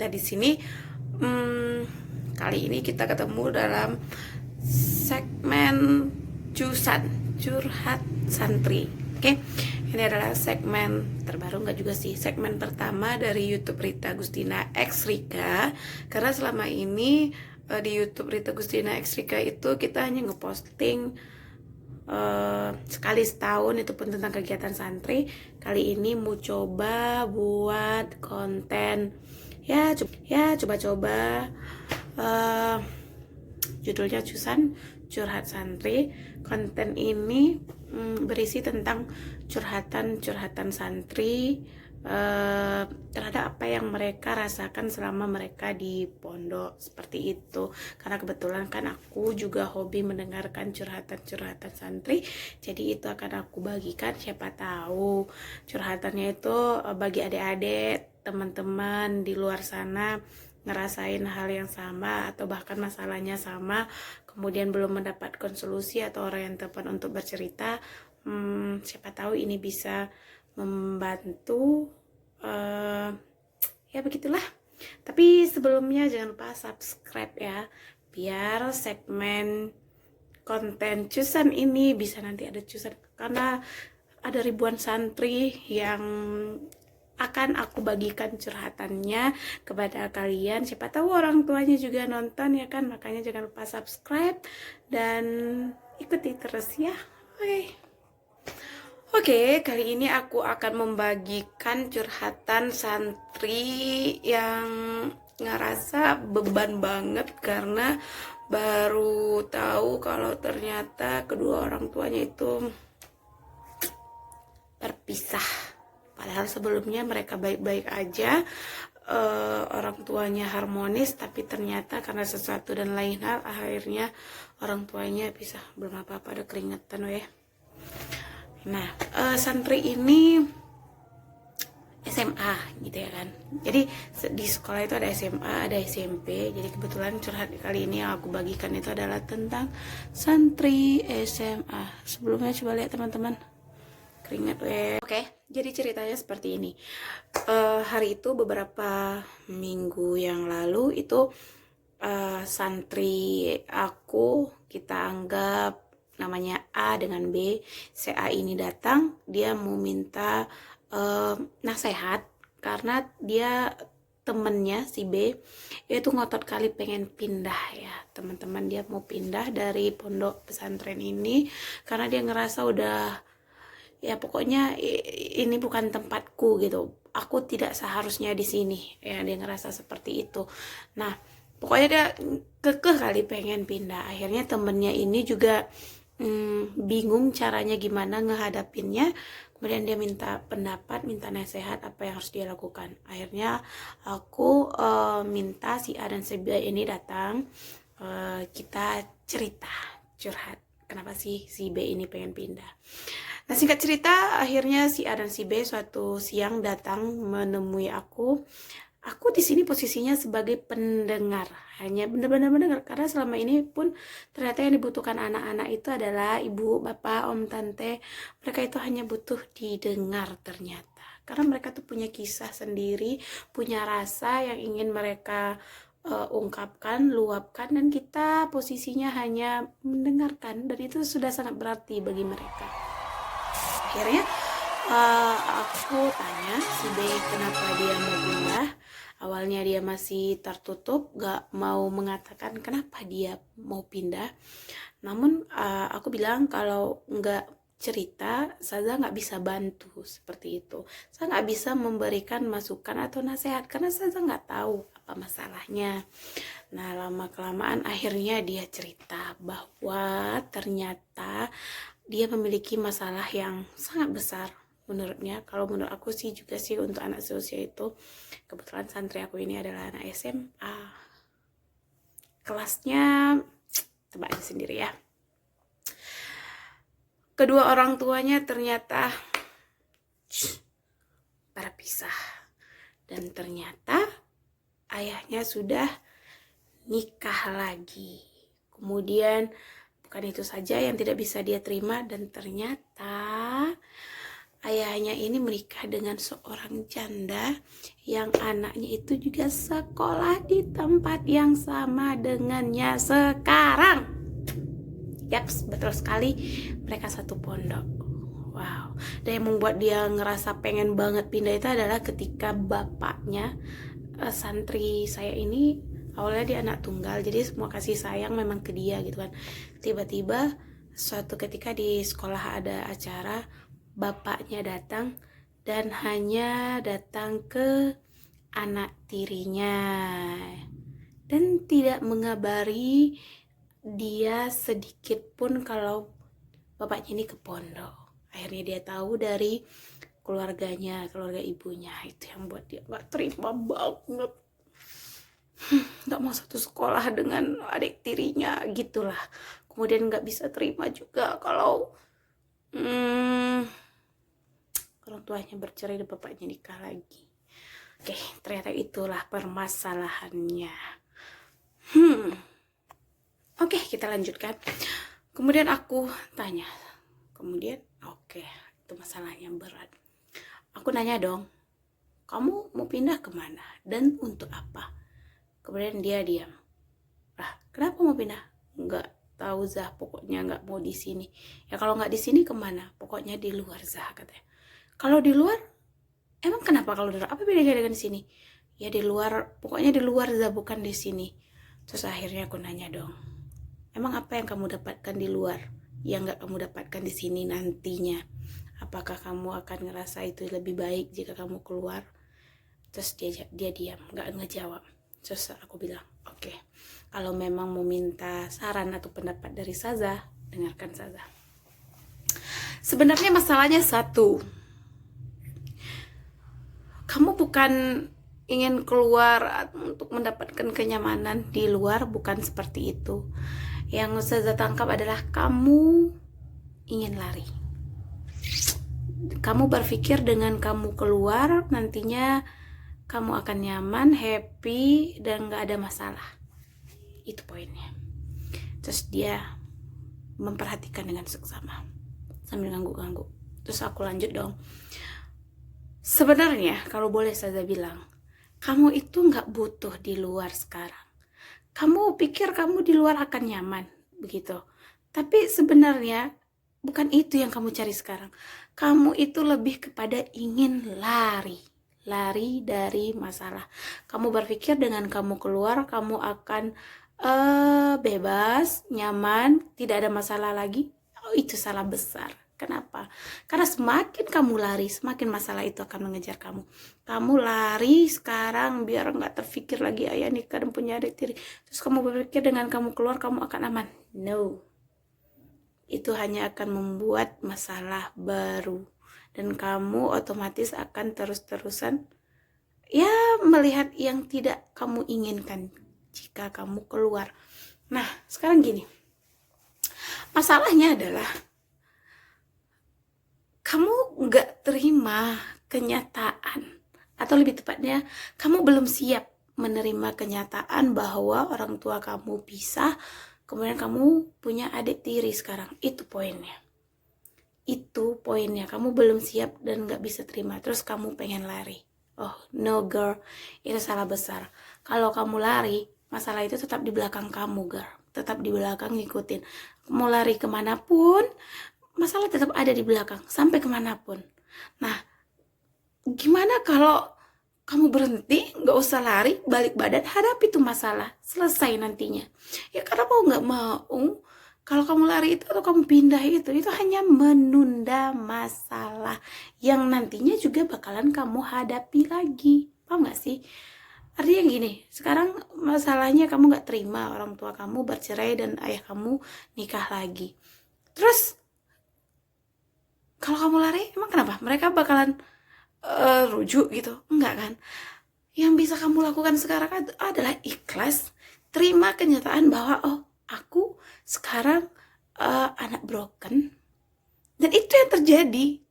Rita di sini. Kali ini kita ketemu dalam segmen curhat santri. Oke, ini adalah segmen terbaru, nggak juga sih, segmen pertama dari YouTube Rita Gustina X Rika. Karena selama ini di YouTube Rita Gustina X Rika itu kita hanya ngeposting sekali setahun, itu pun tentang kegiatan santri. Kali ini mau coba buat konten ya coba-coba, judulnya curhat santri. Konten ini berisi tentang curhatan santri terhadap apa yang mereka rasakan selama mereka di pondok, seperti itu. Karena kebetulan kan aku juga hobi mendengarkan curhatan santri, jadi itu akan aku bagikan. Siapa tahu curhatannya itu bagi adik-adik, teman-teman di luar sana ngerasain hal yang sama atau bahkan masalahnya sama, kemudian belum mendapatkan solusi atau orang yang tepat untuk bercerita. Siapa tahu ini bisa membantu. Ya begitulah. Tapi sebelumnya jangan lupa subscribe ya, biar segmen konten cusan ini bisa nanti ada cusan, karena ada ribuan santri yang akan aku bagikan curhatannya kepada kalian. Siapa tahu orang tuanya juga nonton ya kan, makanya jangan lupa subscribe dan ikuti terus ya. Oke, kali ini aku akan membagikan curhatan santri yang ngerasa beban banget karena baru tahu kalau ternyata kedua orang tuanya itu berpisah. Padahal sebelumnya mereka baik-baik aja, orang tuanya harmonis, tapi ternyata karena sesuatu dan lain hal akhirnya orang tuanya pisah. Belum apa-apa, ada keringetan ya. Nah, santri ini SMA gitu ya kan. Jadi di sekolah itu ada SMA, ada SMP. Jadi kebetulan curhat kali ini yang aku bagikan itu adalah tentang santri SMA. Sebelumnya coba lihat teman-teman, keringat Oke, jadi ceritanya seperti ini. Hari itu beberapa minggu yang lalu itu santri aku, kita anggap namanya A dengan B. Si A ini datang, dia mau minta nasihat karena dia temennya si B itu ngotot kali pengen pindah ya teman-teman. Dia mau pindah dari pondok pesantren ini karena dia ngerasa udah, ya pokoknya ini bukan tempatku gitu, aku tidak seharusnya di sini ya, dia ngerasa seperti itu. Nah pokoknya dia kekeh kali pengen pindah. Akhirnya temennya ini juga bingung caranya gimana ngehadapinnya. Kemudian dia minta pendapat, minta nasihat apa yang harus dia lakukan. Akhirnya aku minta si A dan si B ini datang, kita cerita, curhat kenapa sih si B ini pengen pindah. Nah singkat cerita, akhirnya si A dan si B suatu siang datang menemui aku. Aku di sini posisinya sebagai pendengar, hanya benar-benar mendengar, karena selama ini pun ternyata yang dibutuhkan anak-anak itu adalah ibu, bapak, om, tante. Mereka itu hanya butuh didengar ternyata, karena mereka tuh punya kisah sendiri, punya rasa yang ingin mereka ungkapkan, luapkan, dan kita posisinya hanya mendengarkan, dan itu sudah sangat berarti bagi mereka. Akhirnya aku tanya si B kenapa dia mau pindah. Awalnya dia masih tertutup, gak mau mengatakan kenapa dia mau pindah. Namun aku bilang kalau gak cerita, Saza gak bisa bantu seperti itu. Saya gak bisa memberikan masukan atau nasihat karena Saza gak tahu apa masalahnya. Nah lama-kelamaan akhirnya dia cerita bahwa ternyata dia memiliki masalah yang sangat besar menurutnya. Kalau menurut aku sih juga sih, untuk anak seusia itu, kebetulan santri aku ini adalah anak SMA. Kelasnya tebak aja sendiri ya. Kedua orang tuanya ternyata berpisah, dan ternyata ayahnya sudah nikah lagi. Kemudian bukan itu saja yang tidak bisa dia terima, dan ternyata ayahnya ini menikah dengan seorang janda yang anaknya itu juga sekolah di tempat yang sama dengannya sekarang. Yaps, betul sekali, mereka satu pondok. Wow. Dan yang membuat dia ngerasa pengen banget pindah itu adalah ketika bapaknya, santri saya ini awalnya dia anak tunggal, jadi semua kasih sayang memang ke dia gitu kan. Tiba-tiba suatu ketika di sekolah ada acara, bapaknya datang dan hanya datang ke anak tirinya dan tidak mengabari dia sedikit pun kalau bapaknya ini ke pondok. Akhirnya dia tahu dari keluarganya, keluarga ibunya. Itu yang buat dia gak terima banget, gak mau satu sekolah dengan adik tirinya gitulah. Kemudian gak bisa terima juga kalau orang tuanya bercerai dan bapaknya nikah lagi. Oke, ternyata itulah permasalahannya. Oke, kita lanjutkan. Kemudian aku tanya. Kemudian, oke, itu masalahnya berat. Aku nanya dong, kamu mau pindah kemana? Dan untuk apa? Kemudian dia diam. Kenapa mau pindah? Nggak tahu Zah, pokoknya nggak mau di sini. Ya kalau nggak di sini kemana? Pokoknya di luar Zah, katanya. Kalau di luar, emang kenapa kalau di luar? Apa bedanya dengan di sini? Ya di luar, pokoknya di luar Zah, bukan di sini. Terus akhirnya aku nanya dong, emang apa yang kamu dapatkan di luar yang gak kamu dapatkan di sini nantinya? Apakah kamu akan ngerasa itu lebih baik jika kamu keluar? Terus dia diam, gak ngejawab. Terus aku bilang, oke, kalau memang mau minta saran atau pendapat dari Saza, dengarkan Saza. Sebenarnya masalahnya satu, kamu bukan ingin keluar untuk mendapatkan kenyamanan di luar, bukan seperti itu. Yang Ustazah tangkap adalah kamu ingin lari. Kamu berpikir dengan kamu keluar nantinya kamu akan nyaman, happy, dan gak ada masalah. Itu poinnya. Terus dia memperhatikan dengan seksama sambil ganggu-ganggu. Terus aku lanjut dong. Sebenarnya kalau boleh Saza bilang, kamu itu gak butuh di luar sekarang. Kamu pikir kamu di luar akan nyaman, begitu. Tapi sebenarnya bukan itu yang kamu cari sekarang. Kamu itu lebih kepada ingin lari dari masalah. Kamu berpikir dengan kamu keluar, kamu akan bebas, nyaman, tidak ada masalah lagi. Oh, itu salah besar. Kenapa? Karena semakin kamu lari, semakin masalah itu akan mengejar kamu. Kamu lari sekarang biar nggak terpikir lagi ayah nikah dan punya adik tiri. Terus kamu berpikir dengan kamu keluar kamu akan aman. No. Itu hanya akan membuat masalah baru. Dan kamu otomatis akan terus-terusan ya melihat yang tidak kamu inginkan jika kamu keluar. Nah, sekarang gini. Masalahnya adalah kamu nggak terima kenyataan, atau lebih tepatnya kamu belum siap menerima kenyataan bahwa orang tua kamu pisah, kemudian kamu punya adik tiri sekarang. Itu poinnya. Kamu belum siap dan nggak bisa terima, terus kamu pengen lari. Oh no girl, itu salah besar. Kalau kamu lari, masalah itu tetap di belakang kamu girl, tetap di belakang ngikutin. Mau lari kemanapun, masalah tetap ada di belakang, sampai kemanapun. Nah, gimana kalau kamu berhenti, gak usah lari, balik badan, hadapi tuh masalah, selesai nantinya. Ya karena mau gak mau, kalau kamu lari itu atau kamu pindah itu hanya menunda masalah yang nantinya juga bakalan kamu hadapi lagi. Paham gak sih? Artinya gini, sekarang masalahnya kamu gak terima orang tua kamu bercerai dan ayah kamu nikah lagi. Terus kalau kamu lari, emang kenapa? Mereka bakalan rujuk gitu? Enggak kan? Yang bisa kamu lakukan sekarang adalah ikhlas, terima kenyataan bahwa oh, aku sekarang anak broken. Dan itu yang terjadi.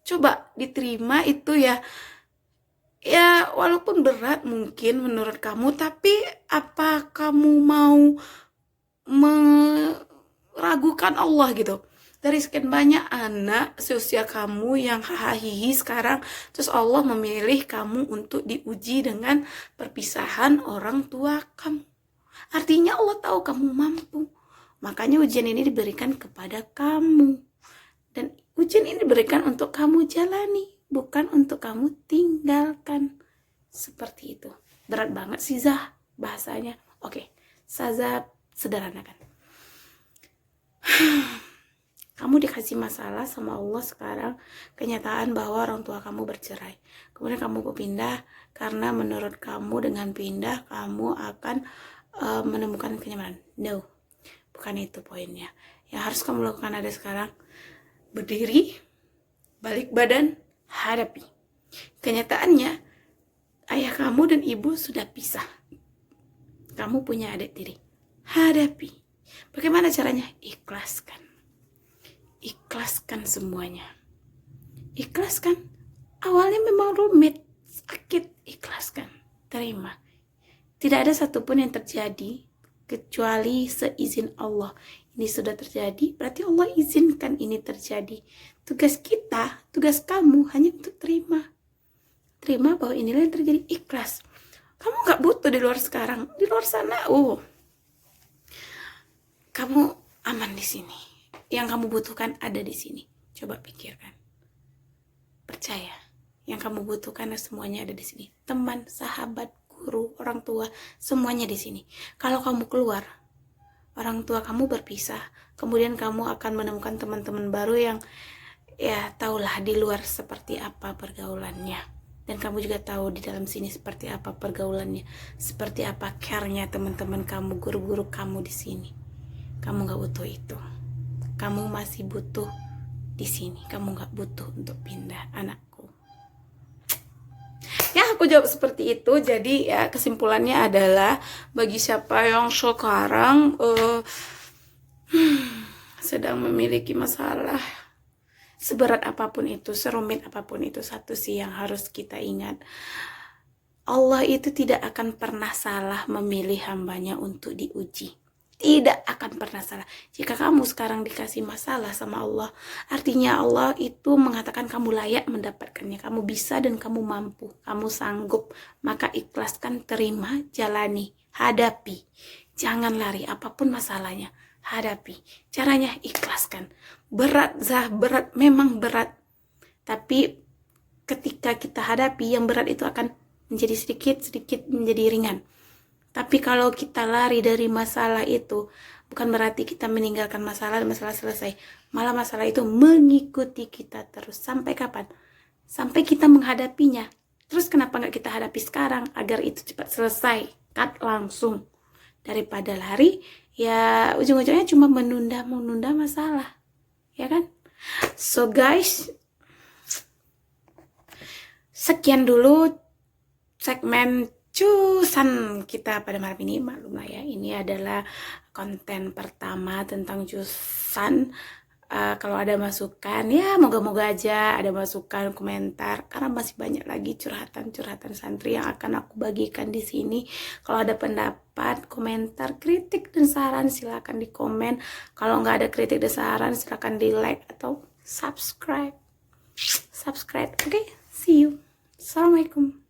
Coba diterima itu ya. Ya walaupun berat mungkin menurut kamu, tapi apa kamu mau meragukan Allah gitu? dari sekian banyak anak seusia kamu yang hahihi sekarang, terus Allah memilih kamu untuk diuji dengan perpisahan orang tua kamu. Artinya Allah tahu kamu mampu. Makanya ujian ini diberikan kepada kamu. Dan ujian ini diberikan untuk kamu jalani, bukan untuk kamu tinggalkan. Seperti itu. Berat banget sih Zah bahasanya. Oke, Saza sederhanakan. Kamu dikasih masalah sama Allah sekarang, kenyataan bahwa orang tua kamu bercerai. Kemudian kamu pindah karena menurut kamu dengan pindah kamu akan menemukan kenyamanan. No, bukan itu poinnya. Yang harus kamu lakukan ada sekarang, berdiri, balik badan, hadapi. Kenyataannya, ayah kamu dan ibu sudah pisah. Kamu punya adik tiri. Hadapi. Bagaimana caranya? Ikhlaskan. Ikhlaskan semuanya. Ikhlaskan. Awalnya memang rumit, sakit. Ikhlaskan. Terima. Tidak ada satupun yang terjadi kecuali seizin Allah. Ini sudah terjadi, berarti Allah izinkan ini terjadi. Tugas kita, tugas kamu hanya untuk terima. Terima bahwa inilah yang terjadi, ikhlas. Kamu gak butuh di luar sekarang. Di luar sana, kamu aman di sini. Yang kamu butuhkan ada di sini. Coba pikirkan. Percaya. Yang kamu butuhkan semuanya ada di sini. Teman, sahabat, guru, orang tua, semuanya di sini. Kalau kamu keluar, orang tua kamu berpisah, kemudian kamu akan menemukan teman-teman baru yang ya tahulah di luar seperti apa pergaulannya. Dan kamu juga tahu di dalam sini seperti apa pergaulannya, seperti apa care-nya teman-teman kamu, guru-guru kamu di sini. Kamu gak butuh itu. Kamu masih butuh di sini. Kamu gak butuh untuk pindah, anakku. Ya, aku jawab seperti itu. Jadi ya kesimpulannya adalah bagi siapa yang sekarang sedang memiliki masalah, seberat apapun itu, serumit apapun itu, satu sih yang harus kita ingat. Allah itu tidak akan pernah salah memilih hambanya untuk diuji. Tidak akan pernah salah. Jika kamu sekarang dikasih masalah sama Allah, artinya Allah itu mengatakan kamu layak mendapatkannya. Kamu bisa dan kamu mampu. Kamu sanggup. Maka ikhlaskan, terima, jalani, hadapi. Jangan lari apapun masalahnya. Hadapi. Caranya ikhlaskan. Berat, Zah, berat. Memang berat. Tapi ketika kita hadapi, yang berat itu akan menjadi sedikit menjadi ringan. Tapi kalau kita lari dari masalah itu, bukan berarti kita meninggalkan masalah dan masalah selesai. Malah masalah itu mengikuti kita terus. Sampai kapan? Sampai kita menghadapinya. Terus kenapa nggak kita hadapi sekarang? Agar itu cepat selesai. Cut langsung. Daripada lari, ya ujung-ujungnya cuma menunda masalah. Ya kan? So guys, sekian dulu segmen cusan kita pada malam ini. Maklum lah ya, ini adalah konten pertama tentang cusan. Kalau ada masukan ya moga-moga aja ada masukan, komentar, karena masih banyak lagi curhatan santri yang akan aku bagikan di sini. Kalau ada pendapat, komentar, kritik dan saran silakan di komen. Kalau nggak ada kritik dan saran silakan di like atau subscribe. Oke, see you. Assalamualaikum.